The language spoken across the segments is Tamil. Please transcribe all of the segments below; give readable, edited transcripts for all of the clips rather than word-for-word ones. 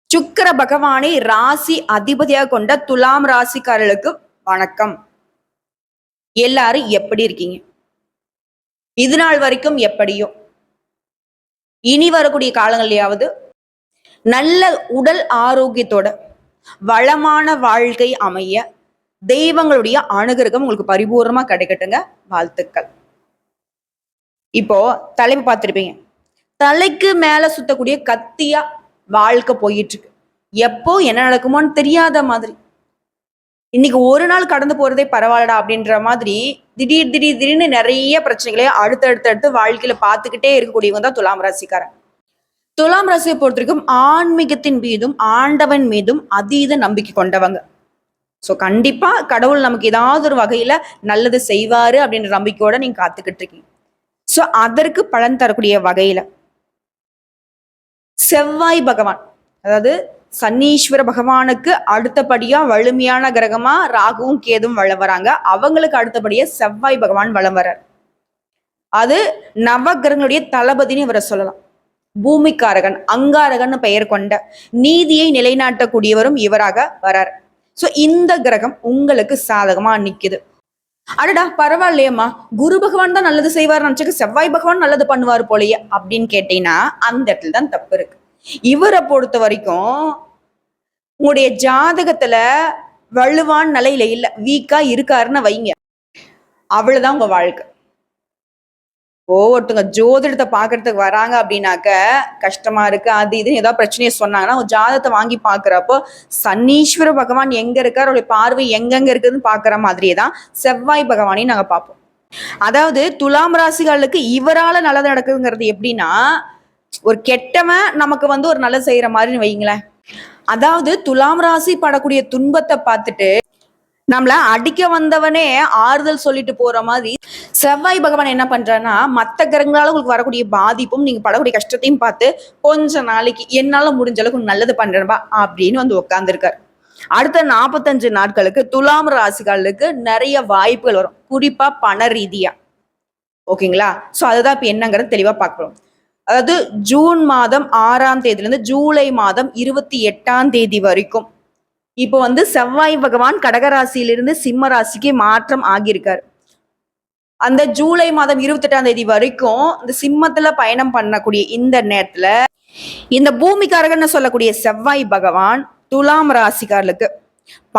சுக்கிர பகவானை ராசி அதிபதியாக கொண்ட துலாம் ராசிக்காரர்களுக்கு வணக்கம். எல்லாரும் எப்படி இருக்கீங்க? இது நாள் வரைக்கும் எப்படியோ இனி வரக்கூடிய காலங்கள்லயாவது நல்ல உடல் ஆரோக்கியத்தோட வளமான வாழ்க்கை அமைய தெய்வங்களுடைய அனுகிரகம் உங்களுக்கு பரிபூர்ணமா கிடைக்கட்டுங்க. வாழ்த்துக்கள். இப்போ தலைப்பு பார்த்திருப்பீங்க. தலைக்கு மேல சுத்தக்கூடிய கத்தியா வாழ்க்கை போயிட்டு இருக்கு. எப்போ என்ன நடக்குமோன்னு தெரியாத மாதிரி. இன்னைக்கு ஒரு நாள் கடந்து போறதே பரவாயில்லடா அப்படின்ற மாதிரி திடீர்னு நிறைய பிரச்சனைகளை அடுத்தடுத்து வாழ்க்கையில பார்த்துக்கிட்டே இருக்கக்கூடியவங்க தான் துலாம் ராசிக்காரன். துலாம் ராசியை பொறுத்த வரைக்கும் ஆன்மீகத்தின் மீதும் ஆண்டவன் மீதும் அதீத நம்பிக்கை கொண்டவங்க. ஸோ கண்டிப்பா கடவுள் நமக்கு ஏதாவது ஒரு வகையில நல்லது செய்வாரு அப்படின்ற நம்பிக்கையோட நீங்க காத்துக்கிட்டு இருக்கீங்க. ஸோ அதற்கு பலன் தரக்கூடிய வகையில செவ்வாய் பகவான், அதாவது சனீஸ்வர பகவானுக்கு அடுத்தபடியா வலிமையான கிரகமா ராகுவும் கேதும் வளம் வராங்க. அவங்களுக்கு அடுத்தபடியா செவ்வாய் பகவான் வளம் வர்றார். அது நவ கிரகங்களுடைய தளபதினு இவரை சொல்லலாம். பூமிக்காரகன், அங்காரகன் பெயர் கொண்ட நீதியை நிலைநாட்டக்கூடியவரும் இவராக வரார். சோ இந்த கிரகம் உங்களுக்கு சாதகமா நிக்குது. அடடா பரவாயில்லையம்மா, குரு பகவான் தான் நல்லது செய்வார் நினைச்சுக்க செவ்வாய் பகவான் நல்லது பண்ணுவார் போலயே அப்படின்னு கேட்டீங்கன்னா அந்த இடத்துல தான் தப்பு இருக்கு. இவரை பொறுத்த வரைக்கும் உங்களுடைய ஜாதகத்துல வலுவான நிலையில இல்ல, வீக்கா இருக்காருன்னு வைங்க, அவ்வளவுதான் உங்க வாழ்க்கை. ஒருத்தங்க ஜோதிடத்தை பாக்குறதுக்கு வராங்க அப்படின்னாக்க கஷ்டமா இருக்கு அது இது ஏதாவது பிரச்சனையை சொன்னாங்கன்னா ஜாதகத்தை வாங்கி பாக்குறப்போ சனீஸ்வர பகவான் எங்க இருக்காரு, அவருடைய பார்வை எங்கெங்க இருக்குதுன்னு பாக்குற மாதிரியே தான் செவ்வாய் பகவானையும் நாங்க பார்ப்போம். அதாவது துலாம் ராசிகளுக்கு இவரால நல்லது நடக்குதுங்கிறது எப்படின்னா, ஒரு கெட்டவன் நமக்கு ஒரு நல்லது செய்யற மாதிரின்னு வைங்களேன். அதாவது துலாம் ராசி படக்கூடிய துன்பத்தை பார்த்துட்டு நம்மள அடிக்க வந்தவனே ஆறுதல் சொல்லிட்டு போற மாதிரி செவ்வாய் பகவான் என்ன பண்றாருன்னா, மற்ற கிரகங்களால உங்களுக்கு வரக்கூடிய பாதிப்பும் நீங்க படக்கூடிய கஷ்டத்தையும் பார்த்து கொஞ்ச நாளைக்கு என்னால முடிஞ்ச அளவுக்கு நல்லது பண்றேன்பா அப்படின்னு உட்கார்ந்துருக்காரு. அடுத்த 45 நாட்களுக்கு துலாம் ராசிகளுக்கு நிறைய வாய்ப்புகள் வரும், குறிப்பா பண ரீதியா. ஓகேங்களா? சோ அதுதான் இப்ப என்னங்கிறது தெளிவா பார்க்கிறோம். அதாவது ஜூன் மாதம் 6ஆம் தேதியிலிருந்து ஜூலை மாதம் 28ஆம் தேதி வரைக்கும் இப்போ செவ்வாய் பகவான் கடகராசியிலிருந்து சிம்ம ராசிக்கு மாற்றம் ஆகியிருக்காரு. அந்த ஜூலை மாதம் 28ஆம் தேதி வரைக்கும் இந்த சிம்மத்துல பயணம் பண்ணக்கூடிய இந்த நேரத்துல இந்த பூமிக்காரகன்னு சொல்லக்கூடிய செவ்வாய் பகவான் துலாம் ராசிக்காரர்களுக்கு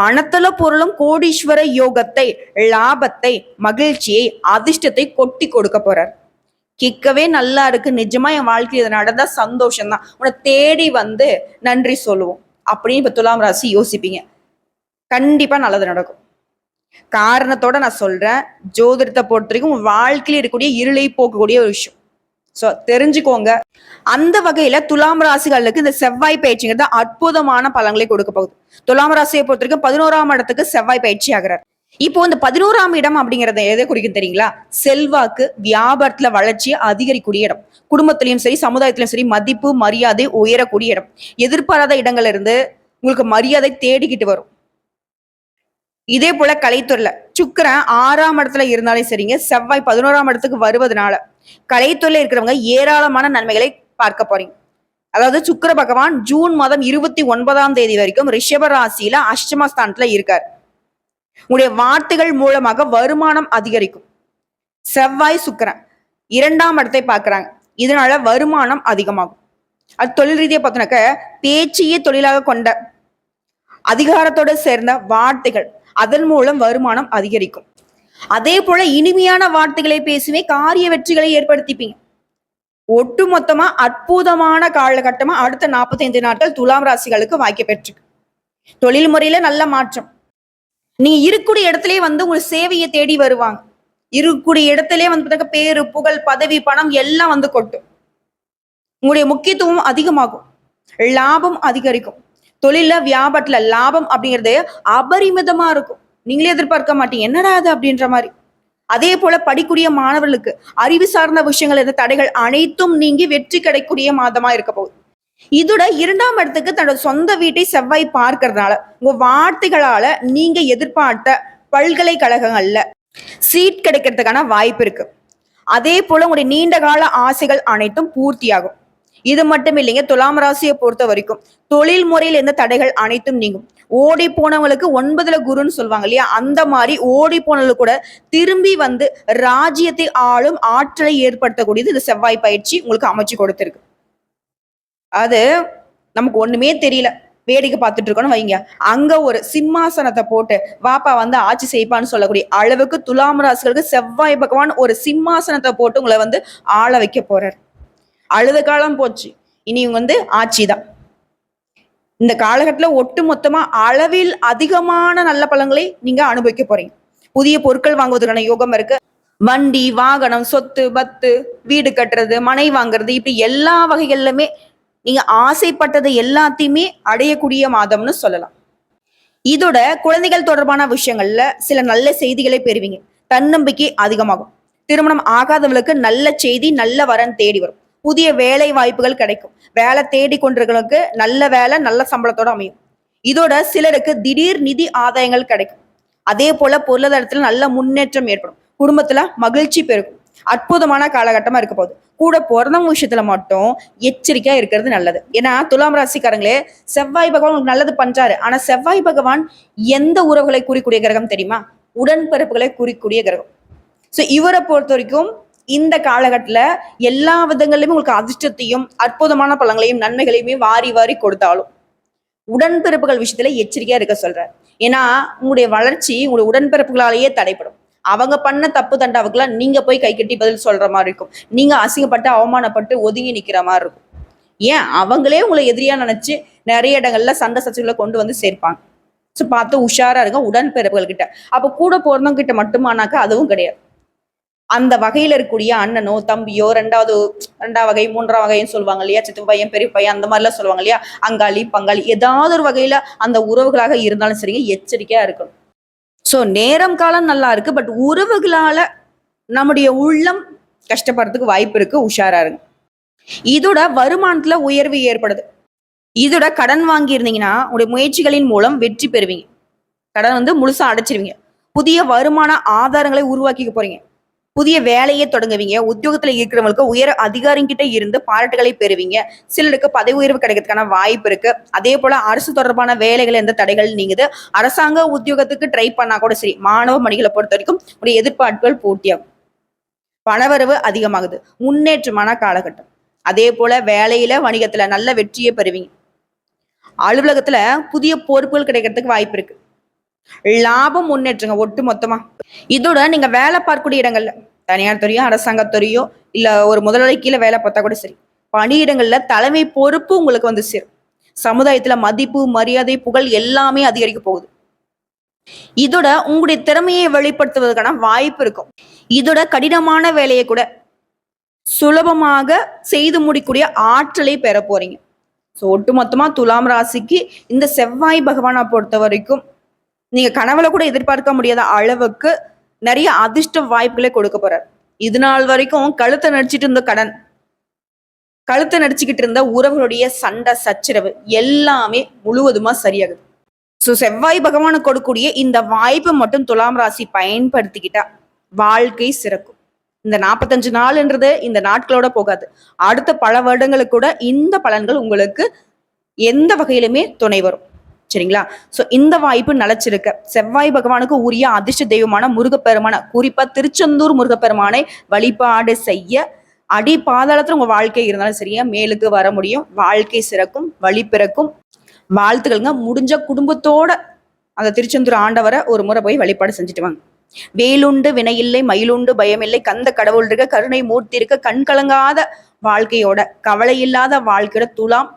பணத்துல பொருளும் கோடீஸ்வர யோகத்தை, லாபத்தை, மகிழ்ச்சியை, அதிர்ஷ்டத்தை கொட்டி கொடுக்க போறார். கேட்கவே நல்லா இருக்கு, நிஜமா என் வாழ்க்கையில் இது நடந்தா சந்தோஷம்தான், உன்னை தேடி நன்றி சொல்லுவோம் அப்படின்னு இப்ப துலாம் ராசி யோசிப்பீங்க. கண்டிப்பா நல்லது நடக்கும். காரணத்தோட நான் சொல்றேன், ஜோதிடத்தை பொறுத்த வரைக்கும் வாழ்க்கையில் இருக்கக்கூடிய இருளை போக்கக்கூடிய ஒரு விஷயம். சோ தெரிஞ்சுக்கோங்க. அந்த வகையில துலாம் ராசிகளுக்கு இந்த செவ்வாய் பயிற்சிங்கிறது அற்புதமான பலன்களை கொடுக்க போகுது. துலாம் ராசியை பொறுத்த வரைக்கும் 11ஆம் இடத்துக்கு செவ்வாய் பயிற்சி ஆகிறார். இப்போ இந்த 11ஆம் இடம் அப்படிங்கறத எதை குறிக்கும் தெரியுங்களா? செல்வாக்கு, வியாபாரத்துல வளர்ச்சியை அதிகரிக்கூடிய இடம், குடும்பத்திலையும் சரி சமுதாயத்திலும் சரி மதிப்பு மரியாதை உயரக்கூடிய இடம், எதிர்பாராத இடங்கள்ல இருந்து உங்களுக்கு மரியாதை தேடிக்கிட்டு வரும். இதே போல கலைத்துறையில சுக்கிரன் 6ஆம் இடத்துல இருந்தாலே சரிங்க, செவ்வாய் 11ஆம் இடத்துக்கு வருவதனால கலைத்துறையில இருக்கிறவங்க ஏராளமான நன்மைகளை பார்க்க போறீங்க. அதாவது சுக்கிர பகவான் ஜூன் மாதம் 29ஆம் தேதி வரைக்கும் ரிஷப ராசியில அஷ்டமஸ்தானத்துல இருக்காரு. உங்களுடைய வார்த்தைகள் மூலமாக வருமானம் அதிகரிக்கும். செவ்வாய் சுக்கிரன் 2ஆம் இடத்தை பார்க்கிறாங்க, இதனால வருமானம் அதிகமாகும். அது தொழில் ரீதியா பார்த்தோன்னாக்க பேச்சையே தொழிலாக கொண்ட அதிகாரத்தோட சேர்ந்த வார்த்தைகள், அதன் மூலம் வருமானம் அதிகரிக்கும். அதே போல இனிமையான வார்த்தைகளை பேசுவே காரிய வெற்றிகளை ஏற்படுத்திப்பீங்க. ஒட்டுமொத்தமா அற்புதமான காலகட்டமா அடுத்த 45 நாட்கள் துலாம் ராசிகளுக்கு வாய்க்க பெற்றிருக்கு. தொழில் முறையில நல்ல மாற்றம். நீங்க இருக்கக்கூடிய இடத்துலயே உங்க சேவையை தேடி வருவாங்க. இருக்கக்கூடிய இடத்துலயே பேரு, புகழ், பதவி, பணம் எல்லாம் கொட்டும். உங்களுடைய முக்கியத்துவம் அதிகமாகும், லாபம் அதிகரிக்கும். தொழில வியாபாரத்துல லாபம் அப்படிங்கிறது அபரிமிதமா இருக்கும். நீங்களே எதிர்பார்க்க மாட்டீங்க, என்னடா அது அப்படின்ற மாதிரி. அதே போல படிக்கூடிய மாணவர்களுக்கு அறிவு சார்ந்த விஷயங்கள் இருந்த தடைகள் அனைத்தும் நீங்கி வெற்றி கிடைக்கக்கூடிய மாதமா இருக்க போகுது. இதோட 2ஆம் இடத்துக்கு தன்னோட சொந்த வீட்டை செவ்வாய் பார்க்கறதுனால உங்க வார்த்தைகளால நீங்க எதிர்பார்த்த பல்கலைக்கழகங்கள்ல சீட் கிடைக்கிறதுக்கான வாய்ப்பு இருக்கு. அதே போல உங்களுடைய நீண்ட கால ஆசைகள் அனைத்தும் பூர்த்தியாகும். இது மட்டும் இல்லைங்க, துலாம் ராசியை பொறுத்த வரைக்கும் தொழில் முறையில் எந்த தடைகள் அனைத்தும் நீங்கும். ஓடி போனவங்களுக்கு 9ல குருன்னு சொல்லுவாங்க இல்லையா, அந்த மாதிரி ஓடி போனவங்களுக்கு கூட திரும்பி வந்து ராஜ்யத்தை ஆளும் ஆற்றலை ஏற்படுத்தக்கூடியது இந்த செவ்வாய் பயிற்சி உங்களுக்கு அமைச்சு கொடுத்திருக்கு. அது நமக்கு ஒண்ணுமே தெரியல, வேடிக்கை பார்த்துட்டு இருக்கோம்னு வைங்க, அங்க ஒரு சிம்மாசனத்தை போட்டு வாப்பா வந்து ஆட்சி செய்ப்பான்னு சொல்லக்கூடிய அளவுக்கு துலாம் ராசிகளுக்கு செவ்வாய் பகவான் ஒரு சிம்மாசனத்தை போட்டு உங்களை வந்து ஆள வைக்க போறார். அழுத காலம் போச்சு, இனி இவங்க வந்து ஆட்சி தான். இந்த காலகட்டத்தில் ஒட்டு மொத்தமா அளவில் அதிகமான நல்ல பலன்களை நீங்க அனுபவிக்க போறீங்க. புதிய பொருட்கள் வாங்குவதற்கான யோகம் இருக்கு. வண்டி, வாகனம், சொத்து, பத்து, வீடு கட்டுறது, மனை வாங்குறது, இப்படி எல்லா வகைகளிலுமே நீங்க ஆசைப்பட்டதை எல்லாத்தையுமே அடையக்கூடிய மாதம்னு சொல்லலாம். இதோட குழந்தைகள் தொடர்பான விஷயங்கள்ல சில நல்ல செய்திகளை பெறுவீங்க. தன்னம்பிக்கை அதிகமாகும். திருமணம் ஆகாதவர்களுக்கு நல்ல செய்தி, நல்ல வரன் தேடி வரும். புதிய வேலை வாய்ப்புகள் கிடைக்கும். வேலை தேடி கொண்டிருக்கிறவங்களுக்கு நல்ல வேலை, நல்ல சம்பளத்தோட அமையும். இதோட சிலருக்கு திடீர் நிதி ஆதாயங்கள் கிடைக்கும். அதே போல பொருளாதாரத்துல நல்ல முன்னேற்றம் ஏற்படும். குடும்பத்துல மகிழ்ச்சி பெருகும். அற்புதமான காலகட்டமா இருக்க போகுது. கூட பிறந்தவங்க விஷயத்துல மட்டும் எச்சரிக்கையா இருக்கிறது நல்லது. ஏன்னா துலாம் ராசிக்காரங்களே, செவ்வாய் பகவான் உங்களுக்கு நல்லது பண்றாரு. ஆனா செவ்வாய் பகவான் எந்த உறவுகளை குறிக்கூடிய கிரகம் தெரியுமா? உடன்பிறப்புகளை குறிக்கூடிய கிரகம். ஸோ இவரை பொறுத்த வரைக்கும் இந்த காலகட்டத்துல எல்லா விதங்களிலுமே உங்களுக்கு அதிர்ஷ்டத்தையும் அற்புதமான பலன்களையும் நன்மைகளையுமே வாரி வாரி கொடுத்தாலும் உடன்பிறப்புகள் விஷயத்துல எச்சரிக்கையா இருக்க சொல்றாரு. ஏன்னா உங்களுடைய வளர்ச்சி உங்களுடைய உடன்பிறப்புகளாலேயே தடைப்படும். அவங்க பண்ண தப்பு தண்டாவுக்குலாம் நீங்க போய் கை கட்டி பதில் சொல்ற மாதிரி இருக்கும். நீங்க அசிங்கப்பட்டு அவமானப்பட்டு ஒதுங்கி நிக்கிற மாதிரி இருக்கும். ஏன் அவங்களே உங்களை எதிரியா நினைச்சு நிறைய இடங்கள்ல சண்டை சச்சரவுகளை கொண்டு வந்து சேர்ப்பாங்க. ஸோ பார்த்து உஷாரா இருங்க உடன்பிறப்புகள் கிட்ட. அப்போ கூட பிறந்தவங்க கிட்ட மட்டுமானாக்கா அதுவும் கிடையாது. அந்த வகையில இருக்கக்கூடிய அண்ணனோ தம்பியோ ரெண்டாவது வகை, 3ஆம் வகைன்னு சொல்லுவாங்க இல்லையா, சித்து பையன், பெரிய பையன், அந்த மாதிரிலாம் சொல்லுவாங்க இல்லையா, அங்காளி பங்காளி, ஏதாவது ஒரு வகையில அந்த உறவுகளாக இருந்தாலும் சரிங்க, எச்சரிக்கையா இருக்கணும். ஸோ நேரம் காலம் நல்லா இருக்கு, பட் உறவுகளால நம்முடைய உள்ளம் கஷ்டப்படுறதுக்கு வாய்ப்பு இருக்கு, உஷாரா இருங்க. இதோட வருமானத்துல உயர்வு ஏற்படுது. இதோட கடன் வாங்கி இருந்தீங்கன்னா உங்களுடைய முயற்சிகளின் மூலம் வெற்றி பெறுவீங்க. கடன் வந்து முழுசா அடைச்சிருவீங்க. புதிய வருமான ஆதாரங்களை உருவாக்கிக்க போறீங்க. புதிய வேலையை தொடங்குவீங்க. உத்தியோகத்துல இருக்கிறவங்களுக்கு உயர் அதிகாரிகிட்ட இருந்து பாராட்டுகளை பெறுவீங்க. சிலருக்கு பதவி உயர்வு கிடைக்கிறதுக்கான வாய்ப்பு இருக்கு. அதே போல அரசு தொடர்பான வேலைகள் எந்த தடைகள் நீங்குது. அரசாங்க உத்தியோகத்துக்கு ட்ரை பண்ணா கூட சரி, மாணவ மணிகளை பொறுத்த வரைக்கும் உடைய எதிர்பார்ப்புகள் பூர்த்தியாகும். பணவரவு அதிகமாகுது. முன்னேற்றமான காலகட்டம். அதே போல வேலையில வணிகத்துல நல்ல வெற்றியை பெறுவீங்க. அலுவலகத்துல புதிய பொறுப்புகள் கிடைக்கிறதுக்கு வாய்ப்பு இருக்கு. லாபம் முன்னேற்றங்க ஒட்டு மொத்தமா. இதோட நீங்க வேலை பார்க்கக்கூடிய இடங்கள்ல தனியார் துறையோ அரசாங்கத்துறையோ இல்ல ஒரு முதலாளி கீழே வேலை பார்த்தா கூட சரி, பணியிடங்கள்ல தலைமை பொறுப்பு உங்களுக்கு வந்து சேரும். சமுதாயத்துல மதிப்பு, மரியாதை, புகழ் எல்லாமே அதிகரிக்க போகுது. இதோட உங்களுடைய திறமையை வெளிப்படுத்துவதற்கான வாய்ப்பு இருக்கும். இதோட கடினமான வேலையை கூட சுலபமாக செய்து முடிக்கூடிய ஆற்றலை பெற போறீங்க. ஸோ ஒட்டுமொத்தமா துலாம் ராசிக்கு இந்த செவ்வாய் பகவானை பொறுத்த வரைக்கும் நீங்க கனவுல கூட எதிர்பார்க்க முடியாத அளவுக்கு நிறைய அதிர்ஷ்ட வாய்ப்புகளை கொடுக்க போறார். இது நாள் வரைக்கும் கழுத்தை நடிச்சிட்டு இருந்த கடன், கழுத்தை நடிச்சுக்கிட்டு இருந்த உறவுகளுடைய சண்டை சச்சரவு எல்லாமே முழுவதுமா சரியாகுது. ஸோ செவ்வாய் பகவானுக்கு கொடுக்கக்கூடிய இந்த வாய்ப்பை மட்டும் துலாம் ராசி பயன்படுத்திக்கிட்டா வாழ்க்கை சிறக்கும். இந்த 45 நாள்ன்றது இந்த நாட்களோட போகாது. அடுத்த பல வருடங்களுக்கு கூட இந்த பலன்கள் உங்களுக்கு எந்த வகையிலுமே துணை வரும். சரிங்களா? ஸோ இந்த வாய்ப்பு நிலைச்சிருக்க செவ்வாய் பகவானுக்கு உரிய அதிர்ஷ்ட தெய்வமான முருகப்பெருமான, குறிப்பா திருச்செந்தூர் முருகப்பெருமானை வழிபாடு செய்ய அடி பாதாளத்துல உங்க வாழ்க்கை இருந்தாலும் சரியா மேலுக்கு வர முடியும். வாழ்க்கை சிறக்கும், வழி பிறக்கும். வாழ்த்துக்கள்ங்க. முடிஞ்ச குடும்பத்தோட அந்த திருச்செந்தூர் ஆண்டவரை ஒரு முறை போய் வழிபாடு செஞ்சுட்டு வாங்க. வேலுண்டு வினையில்லை, மயிலுண்டு பயமில்லை, கந்த கடவுள் இருக்க, கருணை மூர்த்தி இருக்க, கண் கலங்காத வாழ்க்கையோட, கவலை இல்லாத வாழ்க்கையோட துலாம்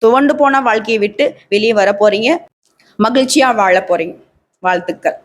துவண்டு போன வாழ்க்கையை விட்டு வெளியே வர போறீங்க. மகிழ்ச்சியா வாழ போறீங்க. வாழ்த்துக்கள்.